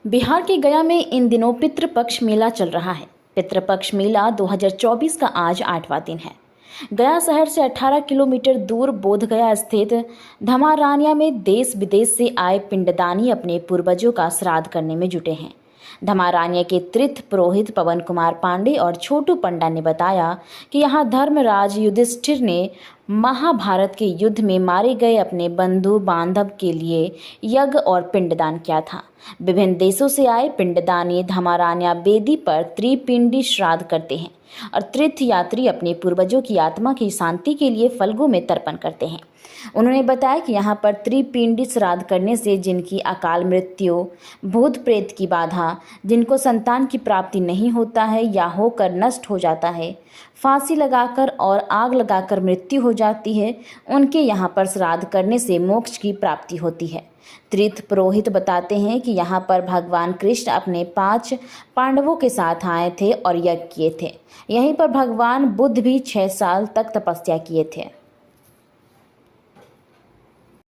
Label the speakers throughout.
Speaker 1: बिहार के गया में इन दिनों पितृपक्ष मेला चल रहा है। पितृपक्ष मेला 2024 का आज 8वां दिन है। गया शहर से 18 किलोमीटर दूर बोधगया स्थित धमारानिया में देश विदेश से आए पिंडदानी अपने पूर्वजों का श्राद्ध करने में जुटे हैं। धमारानिया के तीर्थ पुरोहित पवन कुमार पांडे और छोटू पंडा ने बताया कि यहाँ धर्मराज युधिष्ठिर ने महाभारत के युद्ध में मारे गए अपने बंधु बांधव के लिए यज्ञ और पिंडदान किया था। विभिन्न देशों से आए पिंडदानी धमारानिया बेदी पर त्रिपिंडी श्राद्ध करते हैं और तीर्थ यात्री अपने पूर्वजों की आत्मा की शांति के लिए फल्गु में तर्पण करते हैं। उन्होंने बताया कि यहाँ पर त्रिपिंडी श्राद्ध करने से जिनकी अकाल मृत्यु, भूत प्रेत की बाधा, जिनको संतान की प्राप्ति नहीं होता है या होकर नष्ट हो जाता है, फांसी लगाकर और आग लगाकर मृत्यु हो जाती है, उनके यहाँ पर श्राद्ध करने से मोक्ष की प्राप्ति होती है। तीर्थ पुरोहित बताते हैं कि यहाँ पर भगवान कृष्ण अपने 5 पांडवों के साथ आए थे और यज्ञ किए थे। यहीं पर भगवान बुद्ध भी 6 साल तक तपस्या किए थे।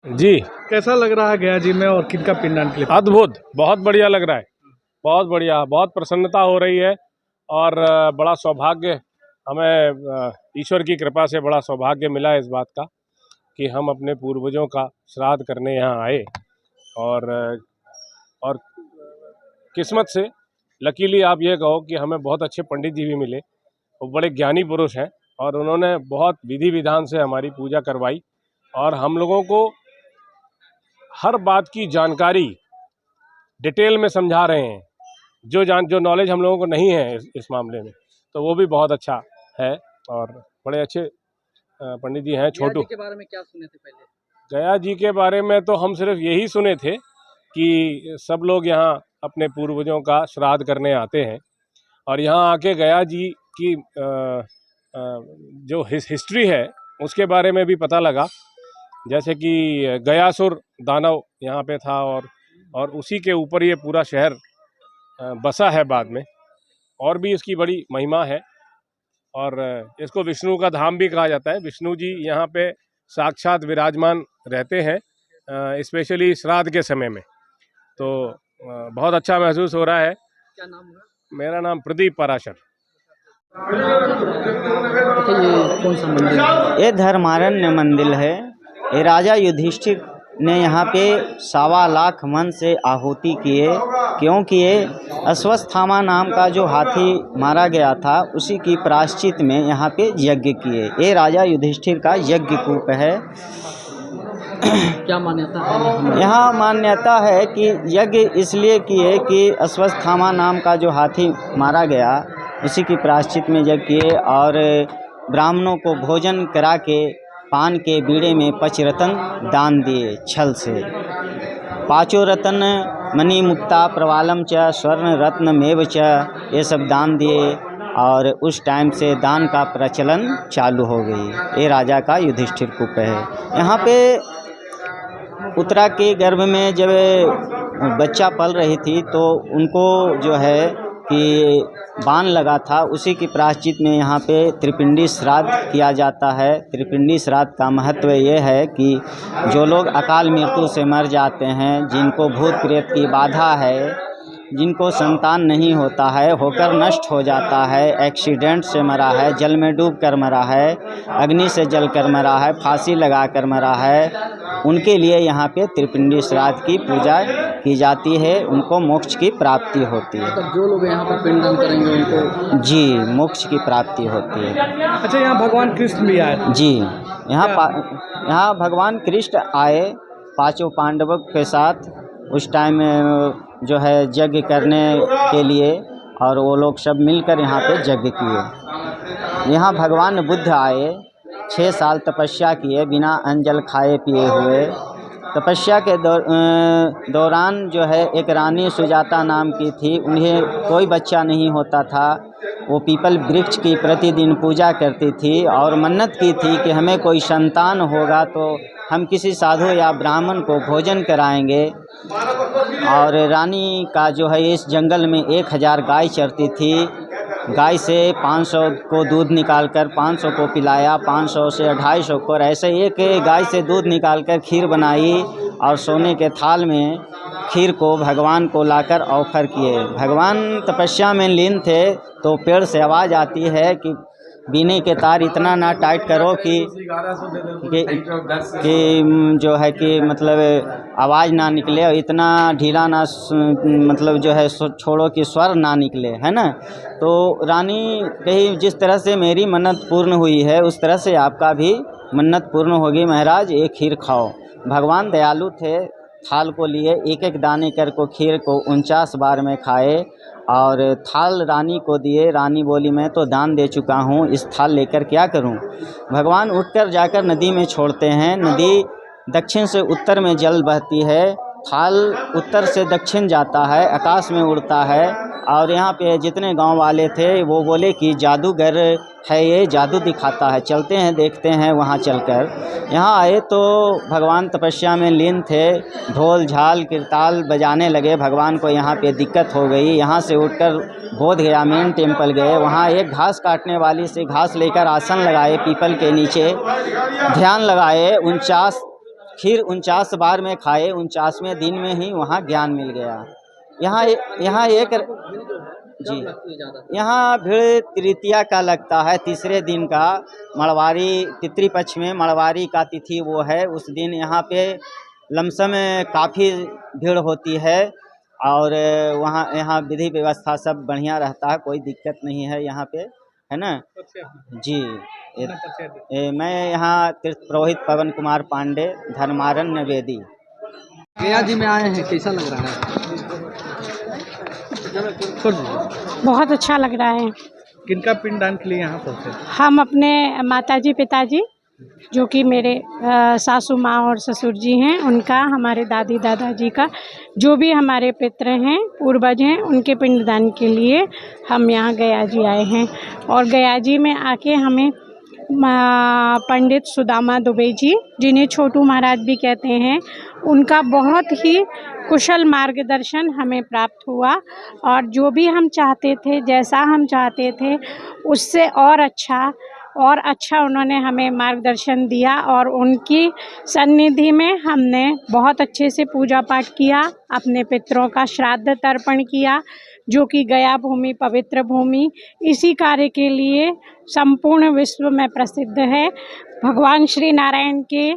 Speaker 2: जी,
Speaker 3: कैसा लग रहा है गया जी में और किनका पिंडदान के लिए?
Speaker 2: अद्भुत, बहुत बढ़िया लग रहा है, बहुत बढ़िया, बहुत प्रसन्नता हो रही है और बड़ा सौभाग्य हमें ईश्वर की कृपा से बड़ा सौभाग्य मिला है इस बात का कि हम अपने पूर्वजों का श्राद्ध करने यहाँ आए और किस्मत से लकीली आप ये कहो कि हमें बहुत अच्छे पंडित जी भी मिले। वो बड़े ज्ञानी पुरुष हैं और उन्होंने बहुत विधि विधान से हमारी पूजा करवाई और हम लोगों को हर बात की जानकारी डिटेल में समझा रहे हैं। जो नॉलेज हम लोगों को नहीं है इस मामले में, तो वो भी बहुत अच्छा है और बड़े अच्छे पंडित जी हैं। छोटू
Speaker 3: के बारे में क्या सुने थे पहले?
Speaker 2: गया जी के बारे में तो हम सिर्फ यही सुने थे कि सब लोग यहाँ अपने पूर्वजों का श्राद्ध करने आते हैं और यहाँ आके गया जी की जो हिस्ट्री है उसके बारे में भी पता लगा। जैसे कि गयासुर दानव यहाँ पे था और उसी के ऊपर ये पूरा शहर बसा है बाद में, और भी इसकी बड़ी महिमा है और इसको विष्णु का धाम भी कहा जाता है। विष्णु जी यहाँ पे साक्षात विराजमान रहते हैं, स्पेशली श्राद्ध के समय में। तो बहुत अच्छा महसूस हो रहा है।
Speaker 3: क्या नाम है?
Speaker 2: मेरा नाम प्रदीप पराशर।
Speaker 3: ये कौन सा मंदिर है?
Speaker 4: ये धर्मारण्य मंदिर है। ये राजा युधिष्ठिर ने यहाँ पे 1.25 लाख मन से आहुति किए, क्योंकि ये अश्वत्थामा नाम का जो हाथी मारा गया था उसी की प्रायश्चित में यहाँ पे यज्ञ किए। ये राजा युधिष्ठिर का यज्ञ कूप है।
Speaker 3: क्या मान्यता है?
Speaker 4: यहाँ मान्यता है कि यज्ञ इसलिए किए कि अश्वत्थामा नाम का जो हाथी मारा गया उसी की प्रायश्चित में यज्ञ किए और ब्राह्मणों को भोजन करा के पान के बीड़े में 5 रत्न दान दिए छल से। 5 रत्न मणि मुक्ता प्रवालम च स्वर्ण रत्न मेव च, ये सब दान दिए और उस टाइम से दान का प्रचलन चालू हो गई। ये राजा का युधिष्ठिर कूप है। यहाँ पे उत्तरा के गर्भ में जब बच्चा पल रही थी तो उनको जो है कि बाण लगा था, उसी की प्रायश्चित में यहाँ पे त्रिपिंडी श्राद्ध किया जाता है। त्रिपिंडी श्राद्ध का महत्व ये है कि जो लोग अकाल मृत्यु से मर जाते हैं, जिनको भूत प्रेत की बाधा है, जिनको संतान नहीं होता है, होकर नष्ट हो जाता है, एक्सीडेंट से मरा है, जल में डूब कर मरा है, अग्नि से जल कर मरा है, फांसी लगा कर मरा है, उनके लिए यहाँ पे त्रिपिंडी श्राद्ध की पूजा की जाती है। उनको मोक्ष की प्राप्ति होती है।
Speaker 3: तो जो लोग यहाँ पर पिंडदान करेंगे उनको
Speaker 4: जी मोक्ष की प्राप्ति होती है।
Speaker 3: अच्छा, यहाँ भगवान कृष्ण भी आए?
Speaker 4: जी, यहाँ भगवान कृष्ण आए 5 पांडवों के साथ उस टाइम जो है यज्ञ करने के लिए, और वो लोग सब मिलकर यहाँ पे यज्ञ किए। यहाँ भगवान बुद्ध आए, 6 साल तपस्या किए बिना अन्न जल खाए पिए हुए। तपस्या के दौरान जो है एक रानी सुजाता नाम की थी, उन्हें कोई बच्चा नहीं होता था। वो पीपल वृक्ष की प्रतिदिन पूजा करती थी और मन्नत की थी कि हमें कोई संतान होगा तो हम किसी साधु या ब्राह्मण को भोजन कराएंगे। और रानी का जो है इस जंगल में 1000 गाय चरती थी। गाय से 500 को दूध निकालकर 500 को पिलाया, 500 से 250 को, ऐसे एक गाय से दूध निकालकर खीर बनाई और सोने के थाल में खीर को भगवान को लाकर ऑफर किए। भगवान तपस्या में लीन थे तो पेड़ से आवाज़ आती है कि बीने के तार इतना ना टाइट करो कि जो है कि मतलब आवाज़ ना निकले, और इतना ढीला ना मतलब जो है छोड़ो कि स्वर ना निकले, है ना। तो रानी कही जिस तरह से मेरी मन्नत पूर्ण हुई है उस तरह से आपका भी मन्नत पूर्ण होगी महाराज, एक खीर खाओ। भगवान दयालु थे, थाल को लिए एक एक दाने कर को खीर को 49 बार में खाए और थाल रानी को दिए। रानी बोली मैं तो दान दे चुका हूँ, इस थाल लेकर क्या करूँ। भगवान उठकर जाकर नदी में छोड़ते हैं। नदी दक्षिण से उत्तर में जल बहती है, थाल उत्तर से दक्षिण जाता है, आकाश में उड़ता है। और यहाँ पे जितने गांव वाले थे वो बोले कि जादूगर है, ये जादू दिखाता है, चलते हैं देखते हैं। वहाँ चलकर यहाँ आए तो भगवान तपस्या में लीन थे, ढोल झाल किरताल बजाने लगे। भगवान को यहाँ पे दिक्कत हो गई, यहाँ से उठकर बोध गया मेन टेम्पल गए। वहाँ एक घास काटने वाली से घास लेकर आसन लगाए, पीपल के नीचे ध्यान लगाए। 49 खीर 49 बार में खाए, 49वें दिन में ही वहाँ ज्ञान मिल गया। यहाँ एक जी यहाँ भीड़ तृतीया का लगता है, तीसरे दिन का मड़वारी पितृपक्ष में मड़वारी का तिथि वो है, उस दिन यहाँ पे लमसम काफ़ी भीड़ होती है। और वहाँ यहाँ विधि व्यवस्था सब बढ़िया रहता है, कोई दिक्कत नहीं है यहाँ पे, है ना जी। मैं यहाँ तीर्थ पुरोहित पवन कुमार पांडे, धर्मारण्य वेदी।
Speaker 3: गया जी में आए हैं, कैसा लग रहा है?
Speaker 5: बहुत अच्छा लग रहा है।
Speaker 3: किनका पिंडदान के लिए यहाँ पहुँचे?
Speaker 5: हम अपने माताजी पिताजी जो कि मेरे सासू माँ और ससुर जी हैं, उनका, हमारे दादी दादाजी का, जो भी हमारे पितृ हैं, पूर्वज हैं, उनके पिंडदान के लिए हम यहाँ गया जी आए हैं। और गया जी में आके हमें पंडित सुदामा दुबे जी, जिन्हें छोटू महाराज भी कहते हैं, उनका बहुत ही कुशल मार्गदर्शन हमें प्राप्त हुआ। और जो भी हम चाहते थे, जैसा हम चाहते थे, उससे और अच्छा उन्होंने हमें मार्गदर्शन दिया। और उनकी सन्निधि में हमने बहुत अच्छे से पूजा पाठ किया, अपने पितरों का श्राद्ध तर्पण किया, जो कि गया भूमि पवित्र भूमि इसी कार्य के लिए संपूर्ण विश्व में प्रसिद्ध है। भगवान श्री नारायण के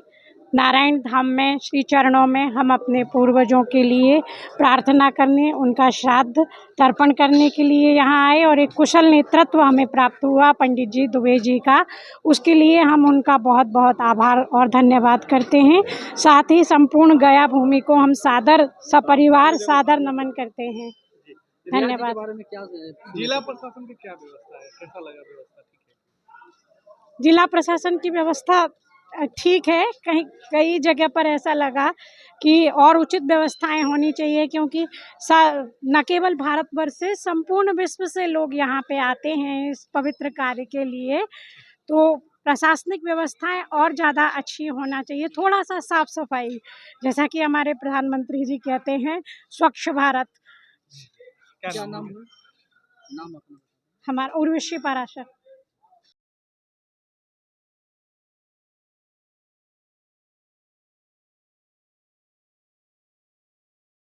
Speaker 5: नारायण धाम में, श्री चरणों में हम अपने पूर्वजों के लिए प्रार्थना करने, उनका श्राद्ध तर्पण करने के लिए यहाँ आए। और एक कुशल नेतृत्व हमें प्राप्त हुआ पंडित जी दुबे जी का, उसके लिए हम उनका बहुत बहुत आभार और धन्यवाद करते हैं। साथ ही संपूर्ण गया भूमि को हम सादर सपरिवार सादर नमन करते हैं। धन्यवाद।
Speaker 3: बारे में क्या जिला प्रशासन की क्या व्यवस्था है, कैसा लगा व्यवस्था? ठीक है,
Speaker 5: जिला प्रशासन की व्यवस्था ठीक है। कई जगह पर ऐसा लगा कि और उचित व्यवस्थाएं होनी चाहिए, क्योंकि न केवल भारतवर्ष से, संपूर्ण विश्व से लोग यहाँ पे आते हैं इस पवित्र कार्य के लिए। तो प्रशासनिक व्यवस्थाएं और ज़्यादा अच्छी होना चाहिए, थोड़ा सा साफ सफाई, जैसा कि हमारे प्रधानमंत्री जी कहते हैं स्वच्छ भारत।
Speaker 3: क्या नाम है? नाम अपना?
Speaker 5: हमारा उर्वशी पाराशर।